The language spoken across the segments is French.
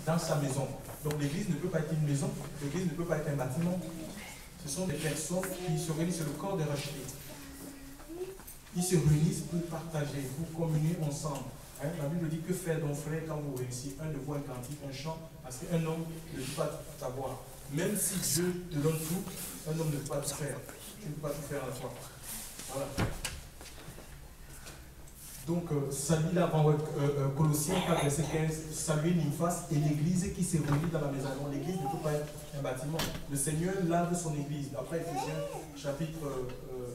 dans sa maison. Donc l'église ne peut pas être une maison, l'église ne peut pas être un bâtiment. Ce sont des personnes qui se réunissent sur le corps des rachetés. Ils se réunissent pour partager, pour communier ensemble. Hein? La Bible dit que faire donc frère quand vous réussissez un de vous un cantique, un chant, parce qu'un homme ne peut pas tout savoir. Même si Dieu te donne tout, un homme ne peut pas tout faire. Tu ne peux pas tout faire à la fois. Voilà. Donc, salut là, Colossiens 4, verset 15, saluez Nymphas et l'église qui s'est réunie dans la maison. Donc, l'église ne peut pas être un bâtiment. Le Seigneur lave son église. Après Éphésiens, chapitre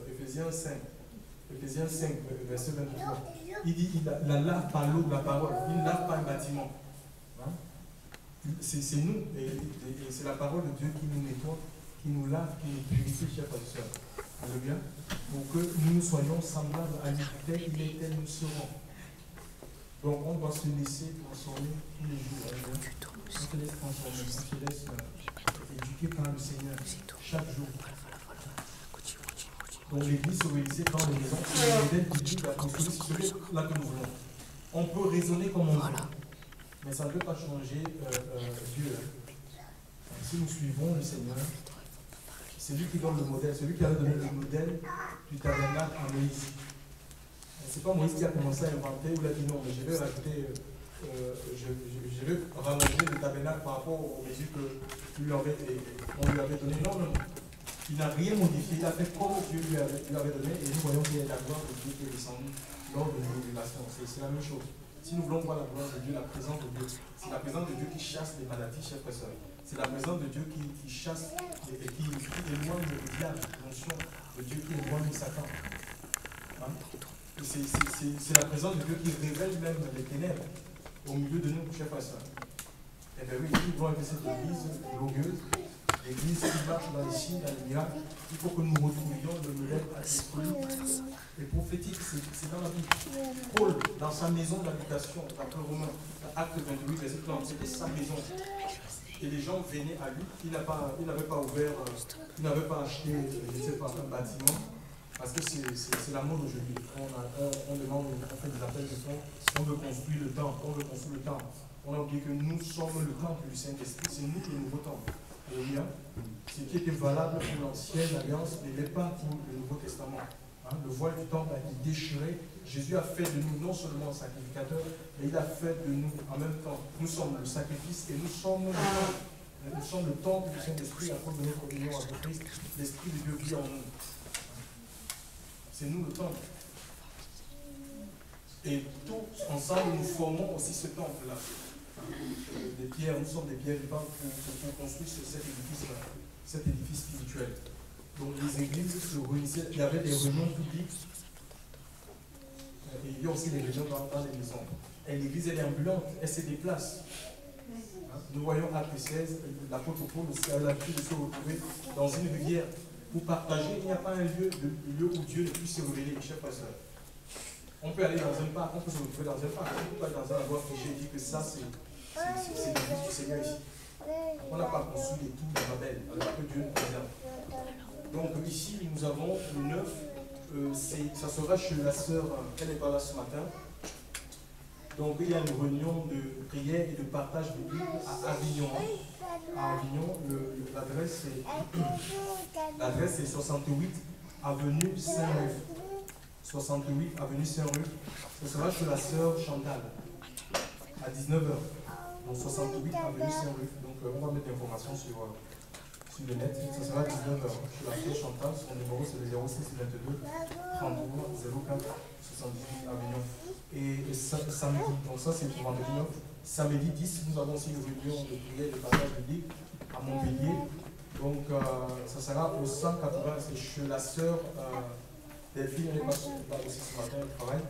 Éphésiens 5, verset 23. Il dit il la lave par l'eau de la parole. Il ne lave pas un bâtiment. Hein? C'est nous, et c'est la parole de Dieu qui nous nettoie, qui nous lave, qui nous purifie, chers frères et sœurs. Alléluia. Pour que nous soyons semblables à lui, tel qu'il est, tel nous serons. Donc on doit se laisser transformer tous les jours. Alléluia. On se laisse transformer, on se laisse éduquer par le Seigneur chaque jour. Donc l'église se réalisait dans les maisons, c'est le modèle biblique apostolique, c'est celui-là que nous voulons. On peut raisonner comme on veut, mais ça ne peut pas changer Dieu. Si nous suivons le Seigneur, c'est lui qui donne le modèle, celui qui a donné le modèle du tabernacle à Moïse. Ce n'est pas Moïse qui a commencé à inventer ou il a dit non, mais je vais rajouter, je vais rallonger le tabernacle par rapport aux mesures qu'on lui avait données. Non, non, non. Il n'a rien modifié, il a fait comme Dieu lui avait donné, et nous voyons qu'il y a la gloire de Dieu qui est descendue lors de l'illustration. C'est la même chose. Si nous voulons voir la gloire de Dieu, la présence de Dieu, c'est la présence de Dieu qui chasse les maladies, chers frères et sœurs. C'est la présence de Dieu qui chasse et qui éloigne le diable, l'onction de Dieu qui éloigne Satan. Hein? C'est la présence de Dieu qui révèle même les ténèbres au milieu de nous, chers frères et sœurs. Eh bien oui, nous voulons que cette église glorieuse, l'église qui marche dans les signes, dans les miracles, il faut que nous retrouvions le modèle apostolique et prophétique. C'est dans la Bible. Paul, dans sa maison d'habitation, d'après Romains, acte 28, verset 30, c'était sa maison. Et les gens venaient à lui. Il n'avait pas ouvert, il n'avait pas acheté, je ne sais pas, un bâtiment. Parce que c'est la mode aujourd'hui. On demande, on fait des appels de fonds, on veut construire le temple, on veut construire le temple. On a oublié que nous sommes le temple du Saint-Esprit, c'est nous le nouveau temple. Alléluia. Ce qui était valable pour l'ancienne alliance ne l'est pas pour le Nouveau Testament. Hein, le voile du temple a été déchiré. Jésus a fait de nous non seulement un sacrificateur, mais il a fait de nous en même temps. Nous sommes le sacrifice et nous sommes le temple. Nous sommes le temple du Saint-Esprit à cause de notre union avec Christ. L'Esprit de Dieu vit en nous. C'est nous le temple. Et tous ensemble, nous formons aussi ce temple-là. Des pierres, nous sommes des pierres vivantes pour construire cet édifice spirituel. Donc les églises se réunissaient, il y avait des réunions publiques, et il y a aussi des réunions dans les maisons. Et l'église, elle est ambulante, elle se déplace. Nous voyons Acte 16, l'apôtre Paul aussi a l'habitude de se retrouver dans une rivière pour partager. Il n'y a pas un lieu où Dieu ne puisse se révéler, chers frères et sœurs. On peut aller dans un parc, on peut se retrouver dans un parc, on peut pas aller dans un endroit figé et dire que ça c'est l'église du Seigneur ici. On n'a pas construit les tours de Babel, alors que Dieu nous préserve. Donc ici, nous avons le 9, ça sera chez la sœur, elle n'est pas là ce matin. Donc il y a une réunion de prière et de partage de Bible à Avignon. À Avignon, l'adresse est 68 avenue Saint-Ruf. 68 avenue Saint-Ruf. Ce sera chez la sœur Chantal à 19h. Donc 68 avenue Saint-Ruf. Donc on va mettre l'information sur le net. Ce sera à 19h. Chez la sœur Chantal, son numéro c'est le 06 22 33 04 78 Avignon. Et samedi, donc ça c'est pour vendredi 9. Samedi 10, nous avons aussi une réunion de prière de partage biblique à Montpellier. Donc ça sera au 180, c'est chez la sœur Delphine, elle n'est pas aussi ce matin, elle travaille.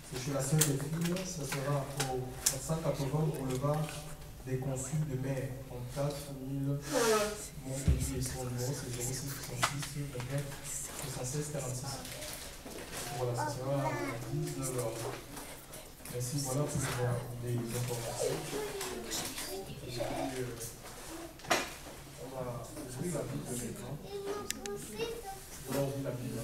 C'est chez la sœur Delphine, ça sera au 180 boulevard des consuls de mer, 34 000 Montpellier. Son numéro c'est 06 66 29 76 46. Voilà, ça sera à 19h. Merci, voilà pour les informations. On va ouvrir la Bible maintenant. On va ouvrir la Bible.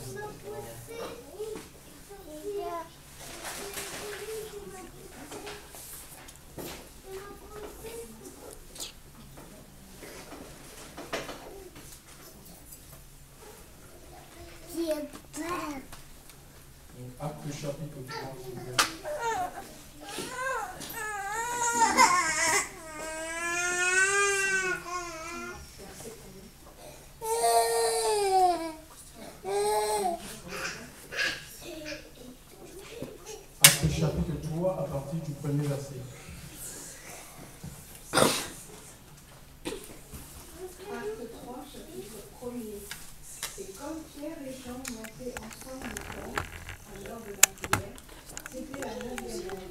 chapitre 3, s'il vous plaît. Actes chapitre 3, à partir du premier verset. Acte 3, chapitre 1er. Et comme Pierre et Jean montaient ensemble au temple à l'heure de la prière, c'était la 9e heure.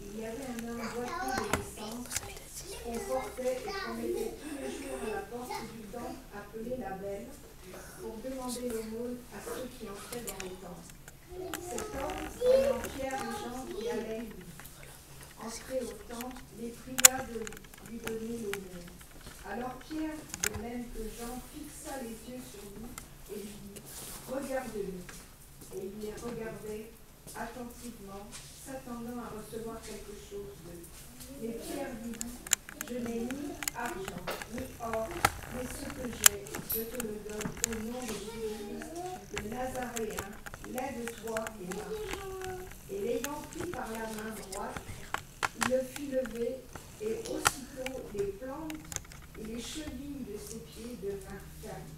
Il y avait un homme boiteux de naissance qu'on portait et qu'on mettait tous les jours à la porte du temple appelé la Belle pour demander l'aumône à ceux qui entraient dans le temple. Cet homme, voyant Pierre et Jean qui allaient entrer au temple, les pria de lui donner l'aumône. Alors Pierre, de même que Jean, fixa les yeux sur lui et lui dit « Regarde-nous ». Et il les regardait attentivement, s'attendant à recevoir quelque chose d'eux. Mais Pierre lui dit « Je n'ai ni argent, ni or, mais ce que j'ai, je te le donne au nom de Jésus-Christ, le Nazaréen, lève-toi et marche. » Et l'ayant pris par la main droite, il le fit lever, et aussitôt les plantes et les chevilles de ses pieds devinrent fermes.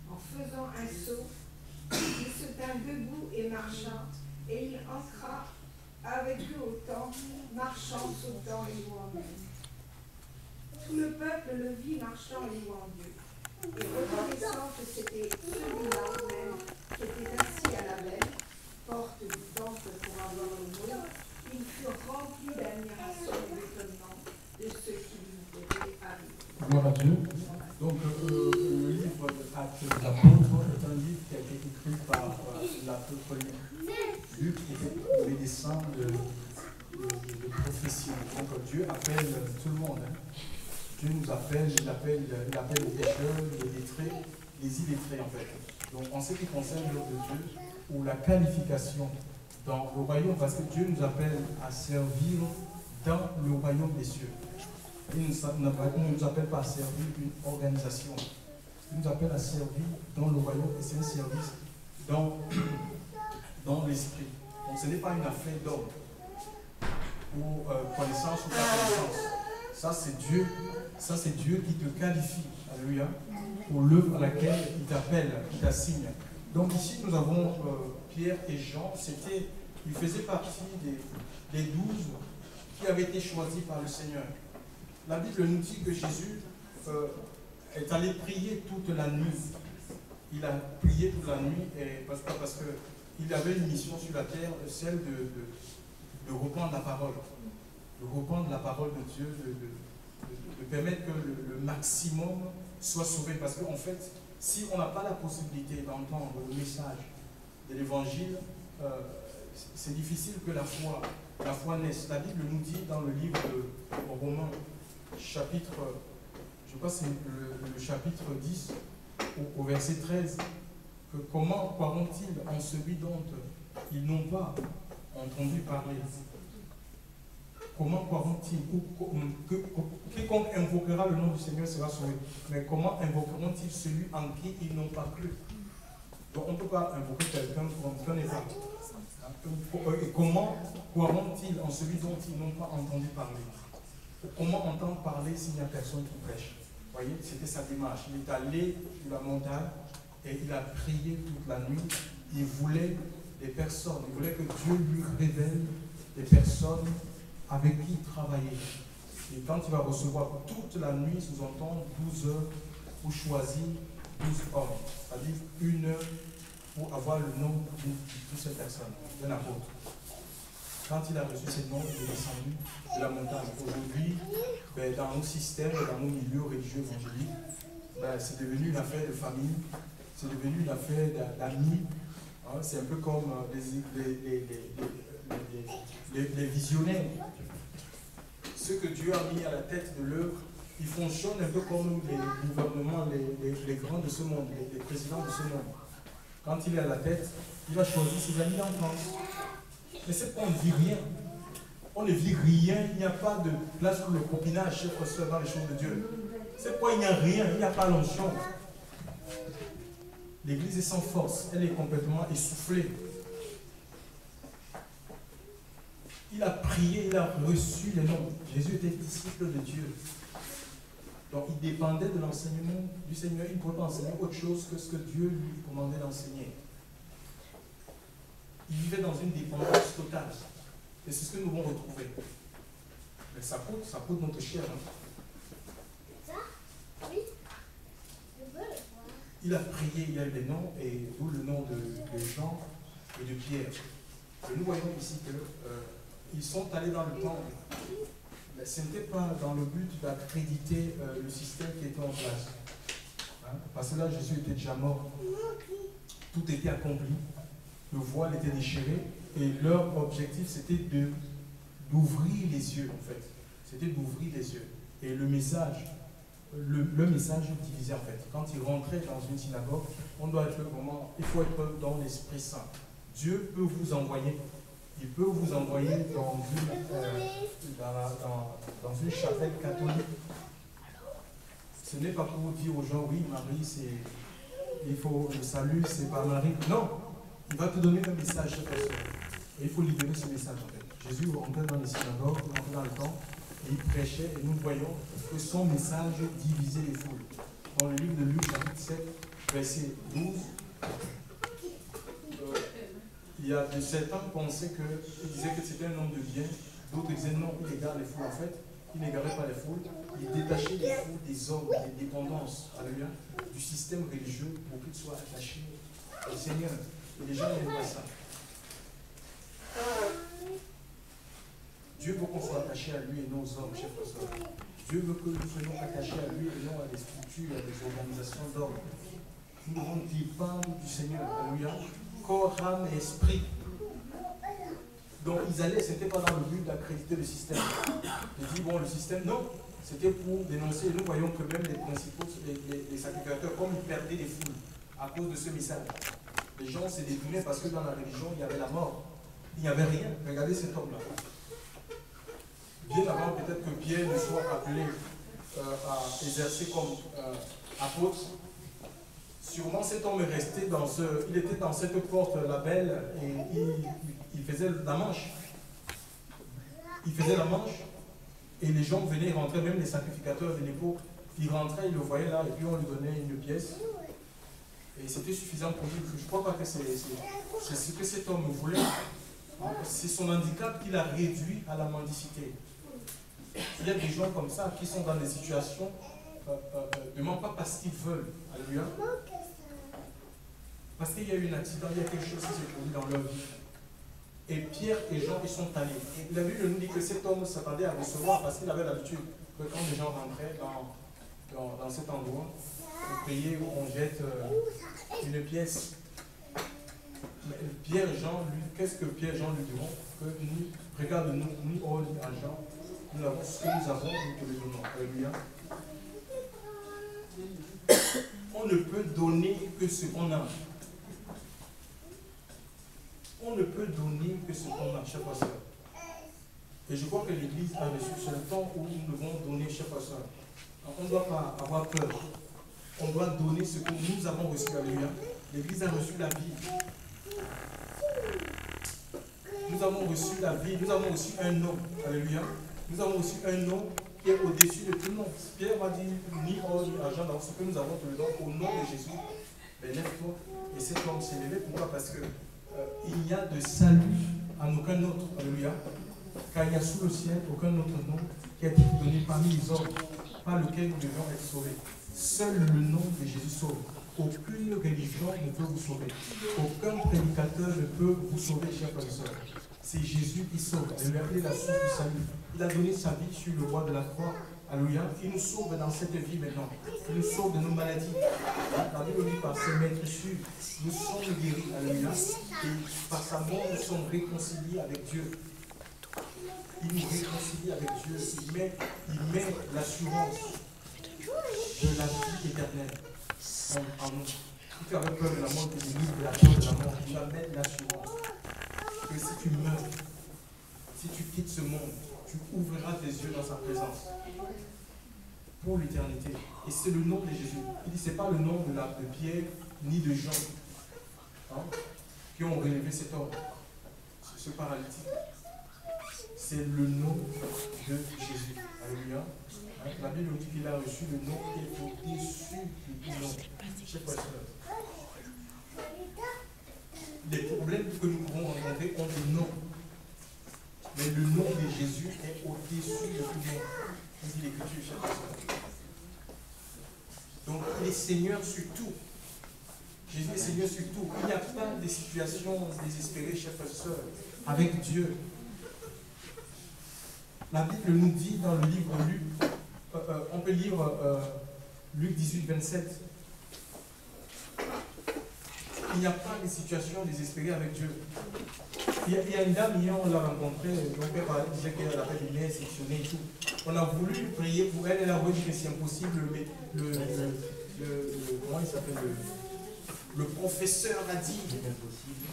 En faisant un saut, il se tint debout et marcha, et il entra avec eux au temple, marchant, sautant et louant Dieu. Tout le peuple le vit marchant et louant Dieu. Et reconnaissant que c'était celui-là même qui était assis à la belle, porte du temple pour avoir l'aumône, ils furent remplis d'admiration et d'étonnement de ce qui lui était arrivé. Gloire à Dieu. Donc, le livre Actes des Apôtres est un livre qui a été écrit par l'apôtre Luc, qui était les dessins de prophétie. Donc, Dieu appelle tout le monde. Hein. Dieu nous appelle, il appelle les pécheurs, les lettrés, les illettrés en fait. Donc, en ce qui concerne l'œuvre de Dieu, ou la qualification dans le royaume, parce que Dieu nous appelle à servir dans le royaume des cieux. Il ne nous appelle pas à servir une organisation. Il nous appelle à servir dans le royaume, et c'est un service dans l'esprit. Donc ce n'est pas une affaire d'homme ou connaissance ou pas connaissance. Ça c'est Dieu qui te qualifie, alléluia, pour l'œuvre à laquelle il t'appelle, il t'assigne. Donc ici nous avons Pierre et Jean, ils faisaient partie des 12 qui avaient été choisis par le Seigneur. La Bible nous dit que Jésus est allé prier toute la nuit. Il a prié toute la nuit parce qu'il avait une mission sur la terre, celle de reprendre la parole. De reprendre la parole de Dieu, de permettre que le maximum soit sauvé. Parce qu'en fait, si on n'a pas la possibilité d'entendre le message de l'évangile, c'est difficile que la foi naisse. La Bible nous dit dans le livre de Romains, chapitre, je crois que c'est le chapitre 10, au verset 13, que comment croiront-ils en celui dont ils n'ont pas entendu parler? Comment croiront-ils? Quiconque invoquera le nom du Seigneur sera sauvé. Mais comment invoqueront-ils celui en qui ils n'ont pas cru? Donc on ne peut pas invoquer quelqu'un qu'on ne connaît pas. Et comment croiront-ils en celui dont ils n'ont pas entendu parler? Comment entendre parler s'il n'y a personne qui prêche? Vous voyez, c'était sa démarche. Il est allé sur la montagne et il a prié toute la nuit. Il voulait des personnes, il voulait que Dieu lui révèle des personnes avec qui il travaillait. Et quand il va recevoir toute la nuit, sous-entend 12 heures pour choisir 12 hommes. C'est-à-dire 1 heure pour avoir le nom de toutes ces personnes, d'un apôtre. Quand il a reçu ces noms, il est descendu de la montagne. Aujourd'hui, dans nos systèmes, dans nos milieux religieux évangéliques, c'est devenu une affaire de famille, c'est devenu une affaire d'amis. Hein, c'est un peu comme les visionnaires. Ceux que Dieu a mis à la tête de l'œuvre, ils fonctionnent un peu comme les gouvernements, les grands de ce monde, les présidents de ce monde. Quand il est à la tête, il va choisir ses amis en France. Mais c'est qu'on ne vit rien. On ne vit rien, il n'y a pas de place pour le copinage, chers frères et sœurs, dans les choses de Dieu. C'est pourquoi il n'y a rien, il n'y a pas l'onction. L'église est sans force, elle est complètement essoufflée. Il a prié, il a reçu les noms. Jésus était disciple de Dieu. Donc il dépendait de l'enseignement du Seigneur. Il ne pouvait pas enseigner autre chose que ce que Dieu lui commandait d'enseigner. Il vivait dans une dépendance totale. Et c'est ce que nous devons retrouver. Mais ça coûte notre chair. Hein. Il a prié, il y a eu des noms, et d'où le nom de Jean et de Pierre. Et nous voyons ici qu'ils sont allés dans le temple. Mais ce n'était pas dans le but d'accréditer le système qui était en place. Hein? Parce que là, Jésus était déjà mort. Tout était accompli. Le voile était déchiré. Et leur objectif, c'était d'ouvrir les yeux, en fait. C'était d'ouvrir les yeux. Et le message divisé, en fait. Quand ils rentraient dans une synagogue, on doit être vraiment, il faut être dans l'Esprit Saint. Dieu peut vous envoyer. Il peut vous envoyer dans une chapelle catholique. Ce n'est pas pour dire aux gens, oui, Marie, il faut le salut, c'est pas Marie. Non, il va te donner un message. Et il faut libérer ce message, en fait. Jésus rentrait dans les synagogues, il rentrait dans le temple, et il prêchait, et nous voyons que son message divisait les foules. Dans le livre de Luc, chapitre 7, verset 12, il y a certains qui pensaient qu'ils disaient que c'était un homme de bien, d'autres disaient non, il égare les foules. En fait, il n'égarait pas les foules, il détachait les foules des hommes, des dépendances, alléluia, du système religieux pour qu'ils soient attachés au Seigneur. Et les gens n'aiment pas ça. Dieu veut qu'on soit attaché à lui et non aux hommes, chers frères. Dieu veut que nous soyons attachés à lui et non à des structures, à des organisations d'hommes. Nous devons dépendre du Seigneur, alléluia, corps, âme et esprit. Donc ils allaient, ce n'était pas dans le but d'accréditer le système. Ils disent, bon, le système, non, c'était pour dénoncer. Nous voyons que même les principaux, les sacrificateurs, comme ils perdaient les foules à cause de ce message. Les gens se détournaient parce que dans la religion, il y avait la mort. Il n'y avait rien. Regardez cet homme-là. Bien avant peut-être que Pierre ne soit appelé à exercer comme apôtre, sûrement cet homme est resté dans il était dans cette porte la belle et il faisait la manche. Il faisait la manche et les gens venaient rentrer, même les sacrificateurs de l'époque, ils rentraient, ils le voyaient là et puis on lui donnait une pièce. Et c'était suffisant pour lui. Je ne crois pas que c'est ce que cet homme voulait. C'est son handicap qui l'a réduit à la mendicité. Il y a des gens comme ça qui sont dans des situations, ne mentent pas parce qu'ils veulent. Alléluia. Parce qu'il y a eu un accident, il y a quelque chose qui s'est produit dans leur vie. Et Pierre et Jean, ils sont allés. Et la Bible nous dit que cet homme s'attendait à recevoir parce qu'il avait l'habitude que quand les gens rentraient dans cet endroit, pour prier, on jette une pièce. Mais Pierre et Jean, qu'est-ce que Pierre et Jean lui diront? Que nous, regarde-nous, ni or ni argent, nous avons ce que nous avons, nous te le donnons. Alléluia. On ne peut donner que ce qu'on a. On ne peut donner que ce qu'on a, chers frères et sœurs. Et je crois que l'Église a reçu, c'est le temps où nous devons donner, chers frères et sœurs. On ne doit pas avoir peur. On doit donner ce que nous avons reçu. Alléluia. L'Église a reçu la vie. Nous avons reçu la vie. Nous avons reçu un nom. Alléluia. Nous avons reçu un nom qui est au-dessus de tout nom. Pierre m'a dit, ni or ni argent, dans ce que nous avons te le donne au nom de Jésus. Ben, lève-toi. Et cet homme s'est levé. Pourquoi? Parce que il n'y a de salut en aucun autre. Alléluia. Car il n'y a sous le ciel aucun autre nom qui a été donné parmi les hommes par lequel nous devons être sauvés. Seul le nom de Jésus sauve. Aucune religion ne peut vous sauver. Aucun prédicateur ne peut vous sauver, chers frères et sœurs. C'est Jésus qui sauve. Il est la source du salut. Il a donné sa vie sur le bois de la croix. Alléluia. Il nous sauve dans cette vie maintenant. Il nous sauve de nos maladies. La Bible dit par ses maîtres sûrs, nous sommes guéris. Alléluia. Et par sa mort, nous sommes réconciliés avec Dieu. Il nous réconcilie avec Dieu. Il met l'assurance de la vie éternelle en nous. Si tu avais peur de la mort, tu es libre de la peur de la mort. Il va mettre l'assurance que si tu meurs, si tu quittes ce monde, tu ouvriras tes yeux dans sa présence pour l'éternité. Et c'est le nom de Jésus. Il dit, ce n'est pas le nom de Pierre ni de Jean qui ont relevé cet homme, ce paralytique. c'est le nom de Jésus. Alléluia. La Bible nous dit qu'il a reçu le nom qui est au-dessus de tout nom. Chers frères et sœurs, les problèmes que nous pouvons rencontrer ont des noms. Mais le nom de Jésus est au-dessus de tout nom. On dit l'Écriture, chers frères et sœurs. Donc, il est Seigneur sur tout. Jésus est Seigneur sur tout. Il n'y a pas de situations désespérées, chers frères et sœurs, avec Dieu. La Bible nous dit dans le livre Luc, on peut lire Luc 18, 27. Il n'y a pas de situation désespérée avec Dieu. Il y a une dame, hier on l'a rencontrée, donc elle disait qu'elle avait des liens sectionnés et tout. On a voulu prier pour elle, elle a dit que c'est impossible, mais comment il s'appelle, le professeur a dit que c'est impossible.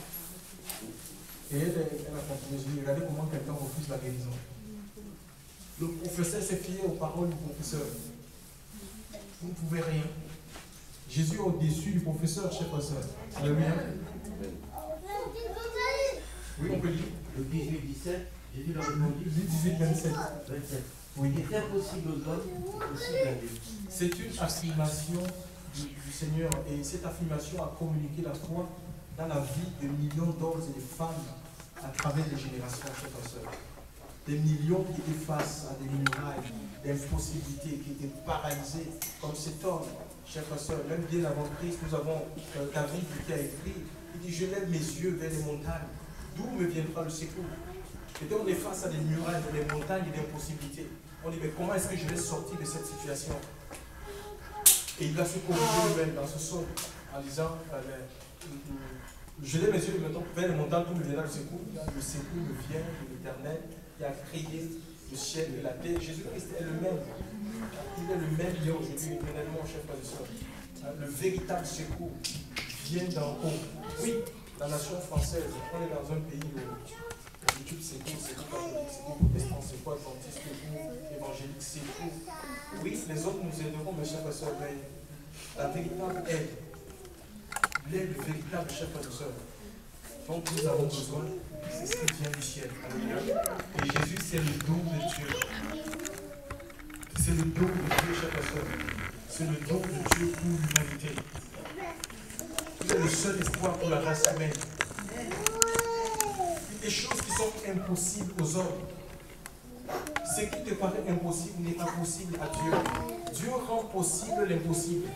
Et elle a continué, je lui ai dit, regardez comment quelqu'un refuse la guérison. Le professeur s'est fié aux paroles du professeur. Vous ne pouvez rien. Jésus est au-dessus du professeur, chers frères et sœurs. Alléluia. Oui, on peut lire. Le 18, 17, Jésus leur répondit. 18, 27. 27. Oui. Il est impossible aux hommes, possible à Dieu. C'est une affirmation du Seigneur. Et cette affirmation a communiqué la foi dans la vie de millions d'hommes et de femmes à travers les générations, chers frères et sœurs. Des millions qui étaient face à des murailles, d'impossibilités, qui étaient paralysés, comme cet homme, chers frères et sœurs. Même bien avant Christ, nous avons David qui a écrit, il dit, je lève mes yeux vers les montagnes. D'où me viendra le secours? Et donc on est face à des murailles, des montagnes et des impossibilités. On dit, mais comment est-ce que je vais sortir de cette situation? Et il va se corriger lui-même dans ce psaume en disant, je lève mes yeux maintenant vers les montagnes, d'où me viendra le secours? Le secours me vient de l'Éternel qui a créé le ciel et la terre. Jésus-Christ est le même. Il est le même hier aujourd'hui, éternellement, chers frères et sœurs. Le véritable secours vient d'en haut. Oui, la nation française, on est dans un pays où l'étude secours, c'est quoi catholique, c'est quoi protestant, c'est quoi adventiste, secours, évangélique, secours. Oui, les autres nous aideront, mes chers frères et sœurs, mais la véritable aide, l'aide véritable, chers frères et sœurs, dont nous avons besoin, c'est ce qui vient du ciel. Et Jésus, c'est le don de Dieu. C'est le don de Dieu, chers frères et sœurs. C'est le don de Dieu pour l'humanité. C'est le seul espoir pour la race humaine. Des choses qui sont impossibles aux hommes. Ce qui te paraît impossible n'est pas possible à Dieu. Dieu rend possible l'impossible.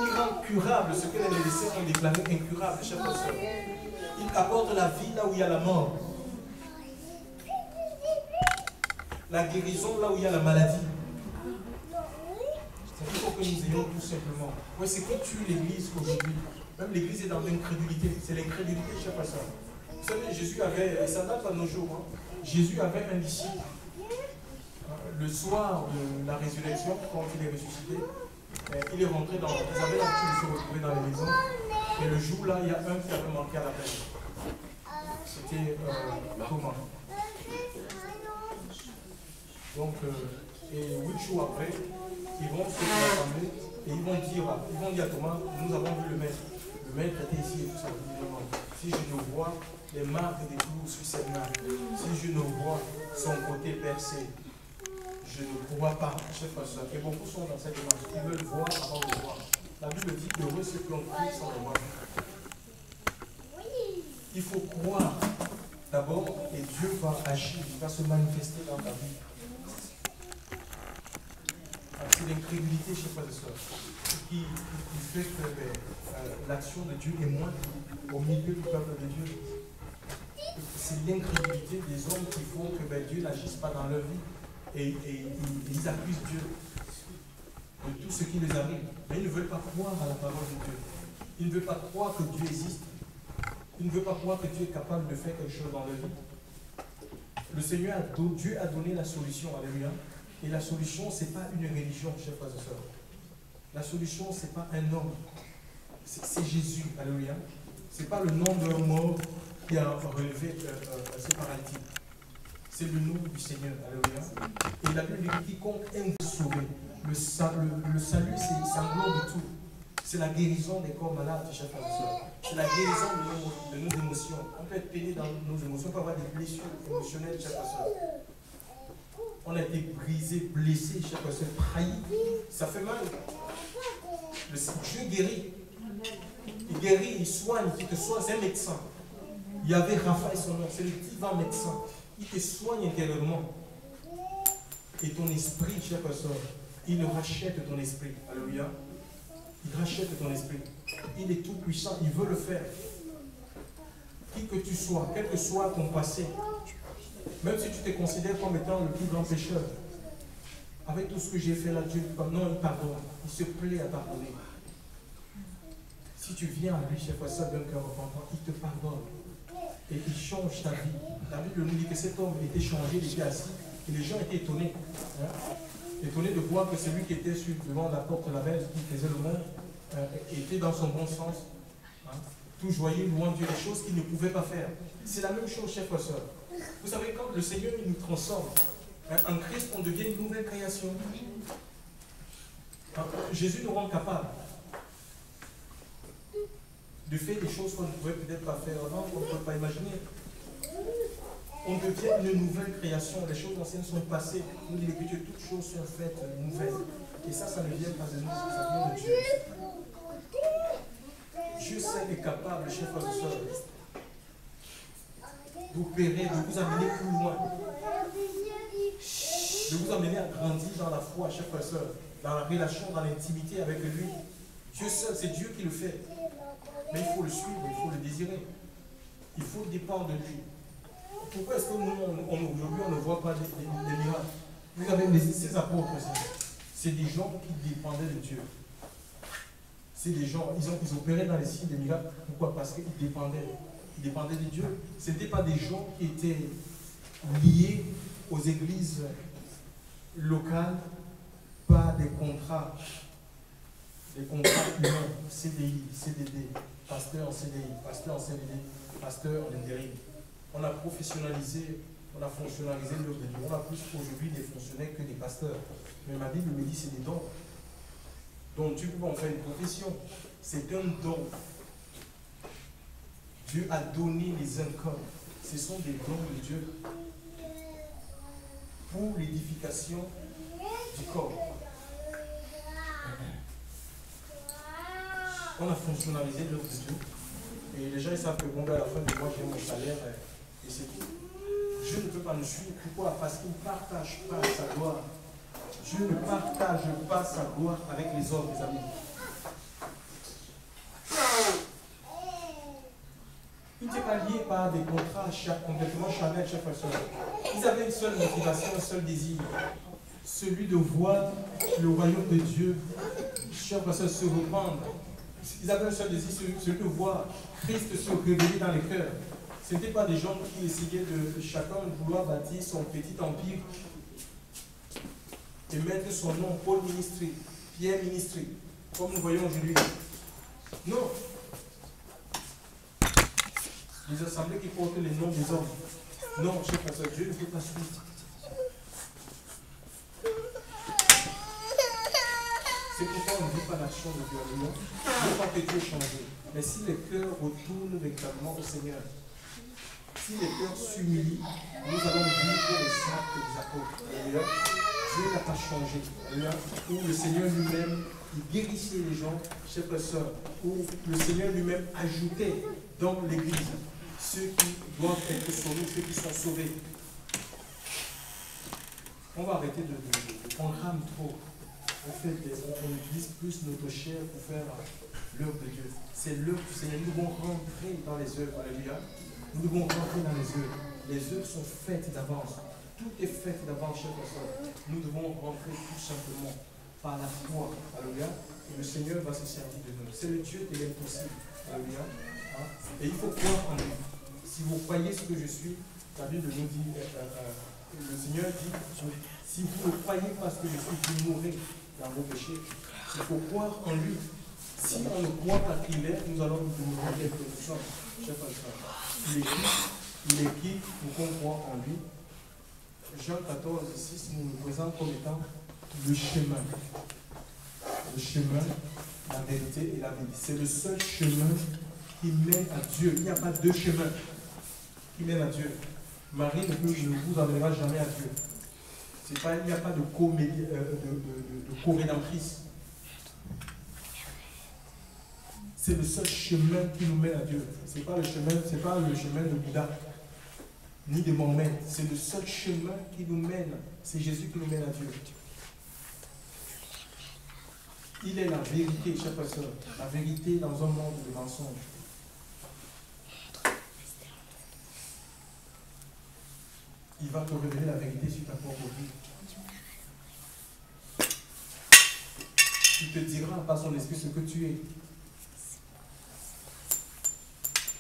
Il rend curable ce que les médecins ont déclaré incurable, chers frères et sœurs. Il apporte la vie là où il y a la mort. La guérison là où il y a la maladie. C'est ce que nous ayons tout simplement. Oui, c'est qui tue l'Église aujourd'hui. Même l'Église est dans l'incrédulité. C'est l'incrédulité, chers frères et sœurs. Vous savez, Jésus avait, et ça date pas de nos jours, hein, Jésus avait un disciple. Le soir de la résurrection, quand il est ressuscité, il est rentré dans. Ils avaient l'habitude de se retrouver dans les maisons. Et le jour-là, il y a un qui avait manqué à la peine. C'était Thomas. Donc, et 8 jours après, ils vont se rassembler et ils vont dire à Thomas, nous avons vu le maître. Le maître était ici et tout ça. Si je ne vois les marques des clous sur ses mains, si je ne vois son côté percé, je ne crois pas, chers frères et sœurs. Et beaucoup sont dans cette démarche. Ils veulent voir avant de voir. La Bible dit que heureux ceux qui ont cru sans le voir. Il faut croire d'abord et Dieu va agir, il va se manifester dans ta vie. C'est l'incrédulité, chers frères et sœurs, qui fait que l'action de Dieu est moindre au milieu du peuple de Dieu. C'est l'incrédulité des hommes qui font que Dieu n'agisse pas dans leur vie. Et ils accusent Dieu de tout ce qui les arrive. Mais ils ne veulent pas croire à la parole de Dieu. Ils ne veulent pas croire que Dieu existe. Ils ne veulent pas croire que Dieu est capable de faire quelque chose dans leur vie. Le Seigneur, Dieu a donné la solution, alléluia. Et la solution, ce n'est pas une religion, chers frères et sœurs. La solution, ce n'est pas un homme. C'est Jésus, alléluia. Ce n'est pas le nom d'un mort qui a relevé ce paralytique. C'est le nom du Seigneur, alléluia. Et la Bible dit quiconque aime sauver. Le salut, c'est englobe tout. C'est la guérison des corps malades, chers frères et sœurs. C'est la guérison de nos émotions. On peut être peiné dans nos émotions, on peut avoir des blessures émotionnelles, chers frères et sœurs. On a été brisé, blessé, chers frères et sœurs, trahi. Ça fait mal. Dieu guérit. Il guérit, il soigne, il te soigne, c'est un médecin. Il y avait Raphaël son nom, c'est le divin médecin. Il te soigne intérieurement. Et ton esprit, chers frères et sœurs, il rachète ton esprit. Alléluia. Il rachète ton esprit. Il est tout puissant, il veut le faire. Qui que tu sois, quel que soit ton passé, même si tu te considères comme étant le plus grand pécheur, avec tout ce que j'ai fait là, Dieu, non, il pardonne. Il se plaît à pardonner. Si tu viens à lui, chers frères et sœurs, d'un cœur repentant, il te pardonne. Et il change ta vie. La Bible nous dit que cet homme était changé, il était assis, et les gens étaient étonnés. Hein? Étonnés de voir que celui qui était devant la porte de la veille, qui faisait le monde, était dans son bon sens. Hein? Tout joyeux, louant Dieu, des choses qu'il ne pouvait pas faire. C'est la même chose, chers frères et sœurs. Vous savez, quand le Seigneur il nous transforme, hein, en Christ, on devient une nouvelle création. Hein? Jésus nous rend capable de faire des choses qu'on ne pouvait peut-être pas faire avant, qu'on ne peut pas imaginer. On devient une nouvelle création. Les choses anciennes sont passées. Nous dit l'Écriture, toutes choses sont faites nouvelles. Et ça ne vient pas de nous, ça vient de Dieu. Dieu seul est capable, chers frères et sœurs, d'opérer, de vous amener plus loin, de vous amener à grandir dans la foi, chers frères et sœurs, dans la relation, dans l'intimité avec lui. Dieu seul, c'est Dieu qui le fait. Mais il faut le suivre, il faut le désirer. Il faut dépendre de lui. Pourquoi est-ce que nous, aujourd'hui, on ne voit pas des miracles? Vous avez ces apôtres aussi. C'est des gens qui dépendaient de Dieu. C'est des gens, ils opéraient dans les signes des miracles. Pourquoi? Parce qu'ils dépendaient. Ils dépendaient de Dieu. Ce n'étaient pas des gens qui étaient liés aux églises locales par des contrats humains, CDI, CDD, pasteur en CDI, pasteur en CDD, pasteur en intérim. On a professionnalisé, on a fonctionnalisé l'œuvre de Dieu. On a plus aujourd'hui des fonctionnaires que des pasteurs. Mais ma Bible me dit que c'est des dons. Donc Dieu peut en faire une profession. C'est un don. Dieu a donné les inconnus. Ce sont des dons de Dieu pour l'édification du corps. On a fonctionnalisé l'œuvre de Dieu. Et les gens ils savent que bon, à la fin du mois, j'ai mon salaire et c'est tout. Dieu ne peut pas nous suivre. Pourquoi? Parce qu'il ne partage pas sa gloire. Dieu ne partage pas sa gloire avec les hommes, les amis. Il n'était pas lié par des contrats complètement charnels, chers frères et sœurs. Ils avaient une seule motivation, un seul désir. Celui de voir le royaume de Dieu, chers frères et sœurs, se répandre. Ils avaient un seul désir, celui de voir Christ se révéler dans les cœurs. Ce n'étaient pas des gens qui essayaient de chacun vouloir bâtir son petit empire et mettre son nom, Paul ministry, Pierre ministry, comme nous voyons aujourd'hui. Non. Les assemblées qui portent les noms des hommes. Non, chers frères, Dieu ne peut pas suivre. C'est pourquoi on ne vit pas l'action de Dieu. Non pas que Dieu ait changé. Mais si les cœurs retournent véritablement au Seigneur, si les cœurs s'humilient, nous allons vivre les actes des apôtres. Dieu n'a pas changé. Où le Seigneur lui-même, il guérissait les gens, chers frères et sœurs. Où le Seigneur lui-même ajoutait dans l'Église ceux qui doivent être sauvés, ceux qui sont sauvés. On va arrêter de prendre rame trop. En fait, on utilise plus notre chair pour faire l'œuvre de Dieu. C'est l'œuvre du Seigneur. Nous devons rentrer dans les œuvres. Alléluia. Nous devons rentrer dans les œuvres. Les œuvres sont faites d'avance. Tout est fait d'avance, chers frères. Nous devons rentrer tout simplement par la foi. Alléluia. Et le Seigneur va se servir de nous. C'est le Dieu de l'impossible. Alléluia. Et il faut croire en lui. Si vous croyez ce que je suis, la Bible nous dit, le Seigneur dit, si vous ne croyez pas ce que je suis, vous mourrez dans vos péchés. Il faut croire en lui. Si on ne croit pas qu'il est, nous allons nous demander quelque chose. Chers frères, il est qui pour qu'on croit en lui. Jean 14, 6 nous présente comme étant le chemin. Le chemin, la vérité et la vie. C'est le seul chemin qui mène à Dieu. Il n'y a pas deux chemins qui mènent à Dieu. Marie ne vous emmènera jamais à Dieu. Il n'y a pas de co-rédemptrice. C'est le seul chemin qui nous mène à Dieu. Ce n'est pas le chemin de Bouddha, ni de Mohamed. C'est le seul chemin qui nous mène. C'est Jésus qui nous mène à Dieu. Il est la vérité, chers frères et sœurs. La vérité dans un monde de mensonges. Il va te révéler la vérité sur ta propre vie. Il te dira par son esprit ce que tu es.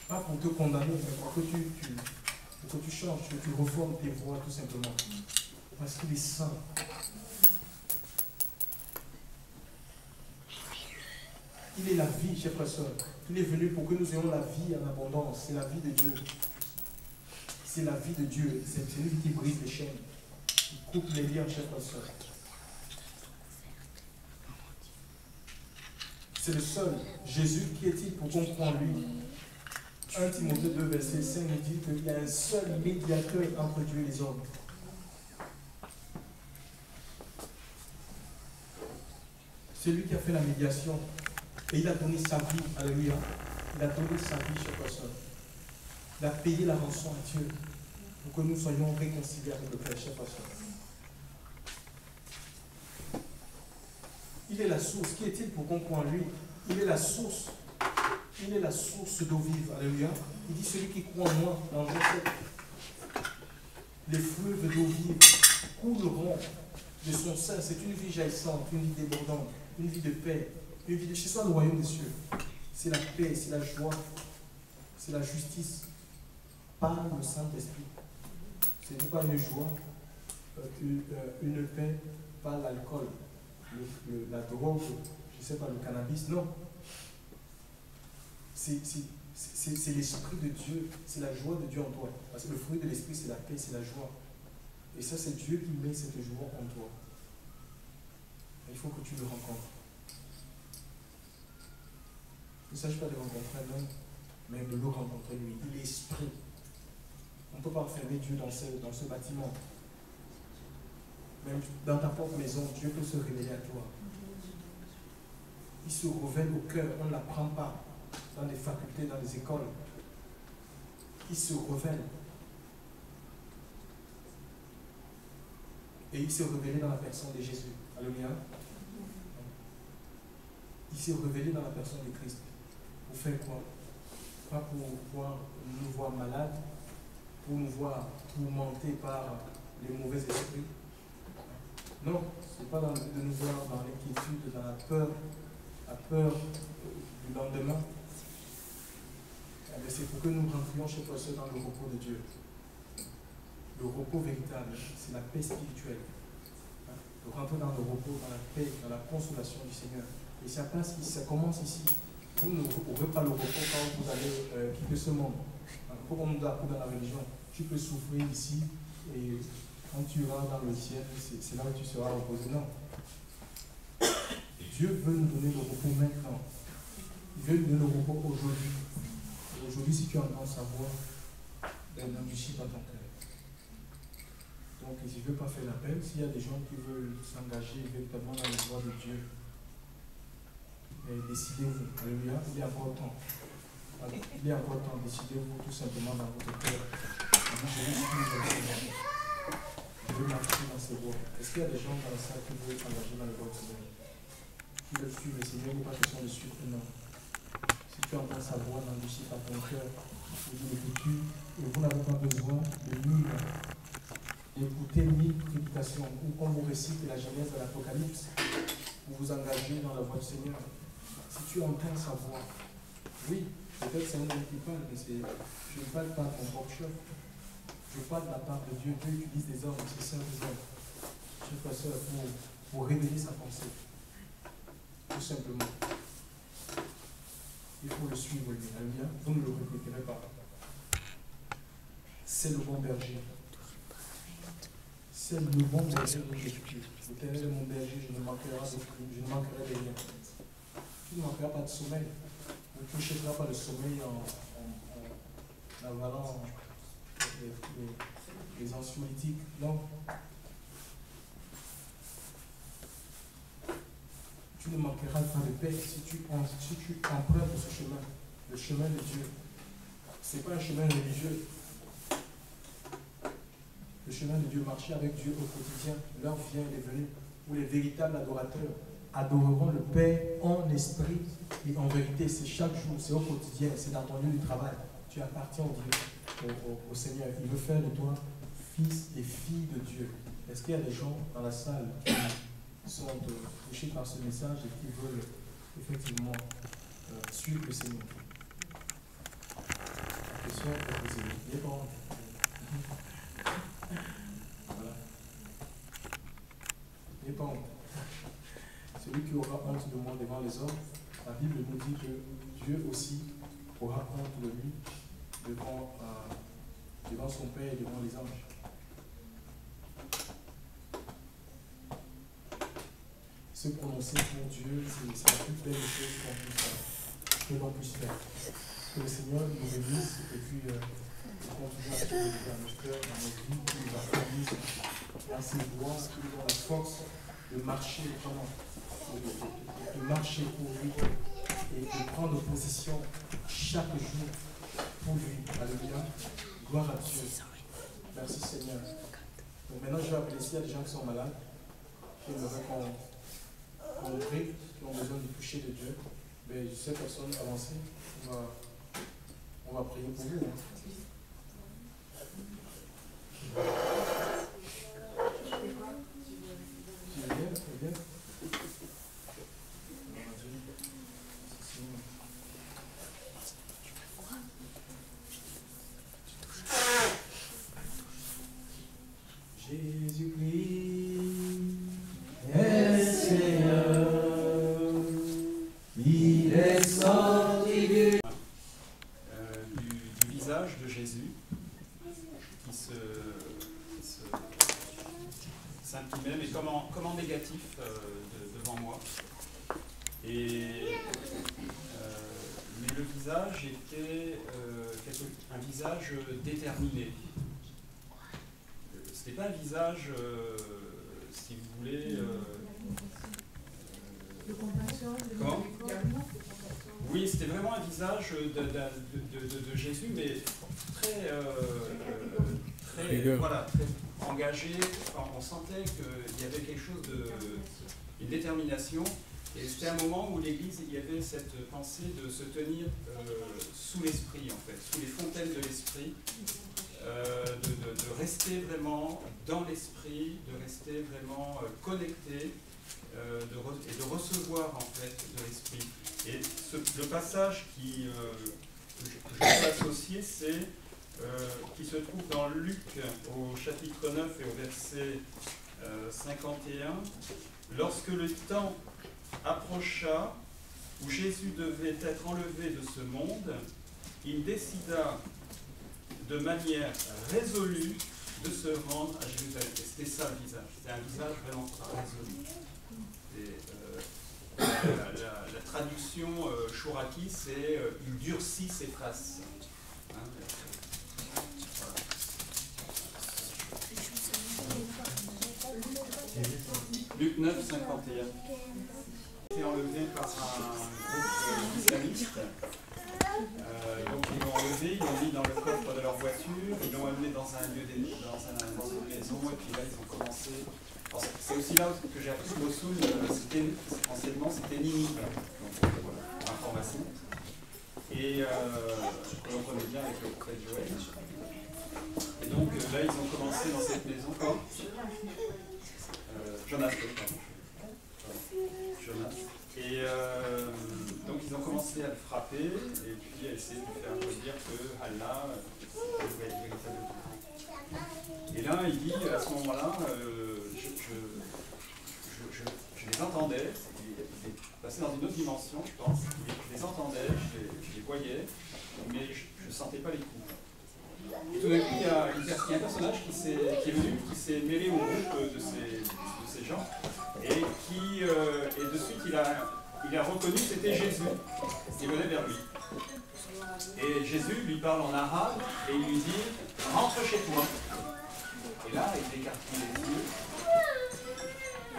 Pas pour te condamner, mais pour que tu changes, que tu reformes tes voies tout simplement. Parce qu'il est saint. Il est la vie, chers frères et sœurs. Il est venu pour que nous ayons la vie en abondance. C'est la vie de Dieu. C'est la vie de Dieu. C'est lui qui brise les chaînes. Il coupe les liens, chers frères et sœurs. C'est le seul. Jésus, qui est-il pour qu'on croie en lui? 1 Timothée 2, verset 5 nous dit qu'il y a un seul médiateur entre Dieu et les hommes. C'est lui qui a fait la médiation. Et il a donné sa vie. Alléluia. Il a donné sa vie, chers frères et sœurs. Il a payé la rançon à Dieu pour que nous soyons réconciliés avec le Père, chers frères et sœurs. Il est la source. Qui est-il pour qu'on croie en lui? Il est la source. Il est la source d'eau vive. Alléluia. Il dit celui qui croit en moi, dans Jean 7, les fleuves d'eau vive couleront de son sein. C'est une vie jaillissante, une vie débordante, une vie de paix, une vie de chez soi, le royaume des cieux. C'est la paix, c'est la joie, c'est la justice par le Saint-Esprit. Ce n'est pas une joie, une paix par l'alcool, la drogue, je ne sais pas, le cannabis, non. C'est l'esprit de Dieu, c'est la joie de Dieu en toi. Parce que le fruit de l'esprit, c'est la paix, c'est la joie. Et ça, c'est Dieu qui met cette joie en toi. Il faut que tu le rencontres. Il ne s'agit pas de rencontrer un homme, mais de le rencontrer lui. Il est esprit. On ne peut pas enfermer Dieu dans ce bâtiment. Même dans ta propre maison, Dieu peut se révéler à toi. Il se révèle au cœur, on ne l'apprend pas dans les facultés, dans les écoles. Il se révèle. Et il s'est révélé dans la personne de Jésus. Alléluia. Il s'est révélé dans la personne de Christ. Pour faire quoi? Pas pour nous voir malades, pour nous voir tourmentés par les mauvais esprits. Non, ce n'est pas de nous voir dans l'inquiétude, dans la peur du lendemain. Mais c'est pour que nous rentrions chez toi dans le repos de Dieu. Le repos véritable, c'est la paix spirituelle. De rentrer dans le repos, dans la paix, dans la consolation du Seigneur. Et ça commence ici. Vous n'aurez pas le repos quand vous allez quitter ce monde. Comme on nous apprend dans la religion, tu peux souffrir ici et quand tu iras dans le ciel, c'est là où tu seras reposé. Non. Dieu veut nous donner le repos maintenant. Il veut nous donner le repos aujourd'hui. Aujourd'hui, si tu entends sa voix, n'endurcis pas ton cœur. Donc, je ne veux pas faire l'appel. S'il y a des gens qui veulent s'engager véritablement dans les voies de Dieu, décidez-vous. Alléluia, il y a encore temps. Il y a encore temps. Décidez-vous tout simplement dans votre cœur. Je veux marcher dans ces voies. Est-ce qu'il y a des gens dans la salle qui veulent s'engager dans les voies de Seigneur? Qui veulent suivre le Seigneur ou pas question de suivre? Non. Si tu entends sa voix, n'endurcis pas ton cœur. Vous l'écoutez et vous n'avez pas besoin d'écouter 1000 prédications ou quand vous récitez la Genèse de l'Apocalypse, vous vous engagez dans la voie du Seigneur. Si tu entends sa voix, oui, peut-être c'est un homme qui parle, mais je ne parle pas de ton workshop. Je parle de la part de Dieu. Dieu utilise des hommes, c'est ça des hommes. Chers frères et sœurs, pour révéler sa pensée. Tout simplement. Il faut le suivre, lui. Alléluia. Vous ne le répéterez pas. C'est le bon berger. C'est le bon berger de l'Écriture. L'Éternel est mon berger, je ne manquerai de rien. tu ne manqueras pas de sommeil. Ne toucheras pas le sommeil en avalant les anxiolytiques. Non. Tu ne manqueras pas de paix si tu empruntes ce chemin, le chemin de Dieu. Ce n'est pas un chemin religieux. Le chemin de Dieu, marcher avec Dieu au quotidien, l'heure vient et est venue, où les véritables adorateurs adoreront le Père en esprit et en vérité. C'est chaque jour, c'est au quotidien, c'est dans ton lieu de travail. Tu appartiens au Seigneur. Il veut faire de toi fils et fille de Dieu. Est-ce qu'il y a des gens dans la salle qui sont touchés par ce message et qui veulent effectivement suivre le Seigneur? La question est posée. Il est bon. Voilà. Il n'est pas honte. Celui qui aura honte de moi devant les hommes, la Bible nous dit que Dieu aussi aura honte de lui devant son Père et devant les anges. Se prononcer pour Dieu, c'est la plus belle chose qu'on puisse faire. Que le Seigneur nous bénisse et puis continue à se développer dans nos cœurs, dans nos vies, qui nous accompagne dans ses voies, qui nous donne la force de marcher vraiment, de marcher pour lui et de prendre position chaque jour pour lui. Alléluia. Gloire à Dieu. Merci Seigneur. Donc maintenant je vais appeler s'il y a des gens qui sont malades, qui aimeraient qu'on prie, qui ont besoin du toucher de Dieu. Mais ces personnes avancées, on va prier pour vous. Tu veux bien? Jésus-Christ est Seigneur, il est sorti du visage de Jésus qui s'imprimait, mais comme en négatif devant moi. Mais le visage était un visage déterminé. Ce n'était pas un visage, si vous voulez... de compassion, comment? Oui, c'était vraiment un visage de Jésus, mais très engagé. Enfin, on sentait qu'il y avait quelque chose une détermination. Et c'était un moment où l'Église, il y avait cette pensée de se tenir sous l'esprit, en fait, sous les fontaines de l'esprit, de rester vraiment dans l'esprit, de rester vraiment connecté, et de recevoir en fait de l'esprit. Et le passage que je peux associer, c'est qui se trouve dans Luc au chapitre 9 et au verset 51. Lorsque le temps approcha où Jésus devait être enlevé de ce monde, il décida de manière résolue de se rendre à Jérusalem. C'était ça le visage. C'était un visage vraiment résolu. La traduction Chouraki, c'est il durcit ses traces. Hein, Luc 9, 51. Il a été enlevé par un groupe islamiste. Donc ils l'ont enlevé, ils l'ont mis dans le coffre de leur voiture, ils l'ont amené dans un lieu dans une maison, et puis là ils ont commencé. C'est aussi là que j'ai appris que Mossoul, anciennement c'était Ninive, donc voilà, pour information. Et on connaît bien avec le prophète Joël. Et donc là ils ont commencé dans cette maison quand Jonas. Et donc ils ont commencé à le frapper et puis à essayer de lui faire dire que Allah est véritable. Et là il dit à ce moment-là, je les entendais, ils passaient dans une autre dimension, je pense, je les entendais, je les voyais, mais je ne sentais pas les coups. Et tout d'un coup, il y a un personnage qui est venu, qui s'est mêlé au groupe de ces gens, et de suite, il a il a reconnu que c'était Jésus qui venait vers lui. Et Jésus lui parle en arabe et il lui dit « Rentre chez toi ». Et là, il écarquille les yeux,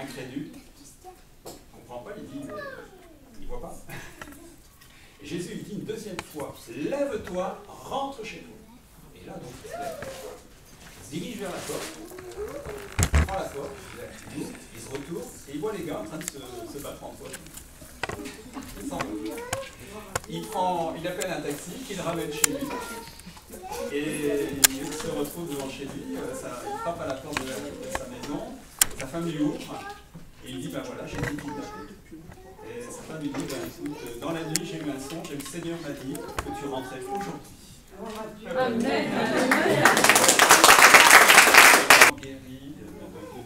incrédule, il ne comprend pas, il dit « Il ne voit pas ». Et Jésus lui dit une deuxième fois « Lève-toi, rentre chez toi ». Et là, donc, il se lève. Il se dirige vers la porte, il prend la porte, il se retourne et il voit les gars en train de se battre entre eux. Il appelle un taxi qui le ramène chez lui et il se retrouve devant chez lui, il frappe à la porte de sa maison, sa femme lui ouvre et il dit ben voilà, j'ai été kidnappé. Et sa femme lui dit ben écoute, dans la nuit j'ai eu un songe et le Seigneur m'a dit que tu rentrais aujourd'hui. Amen. Guéri de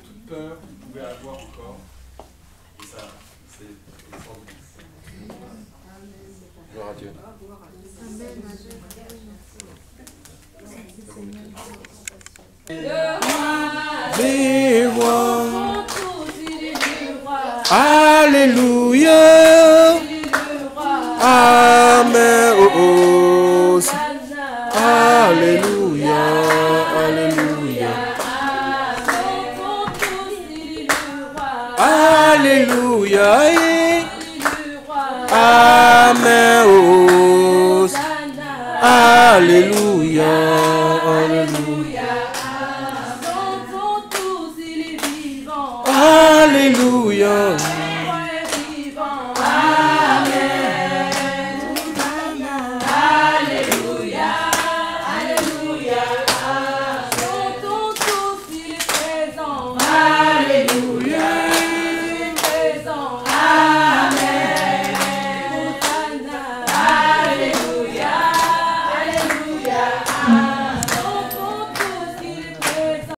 toute peur qu'il pouvait avoir encore. Et ça, c'est extraordinaire. Gloire à Dieu. Les rois. Alléluia. Amen. Oh, oh. Alléluia. Alléluia. Alléluia. Amen. Oh. Alléluia. Alléluia. Alléluia.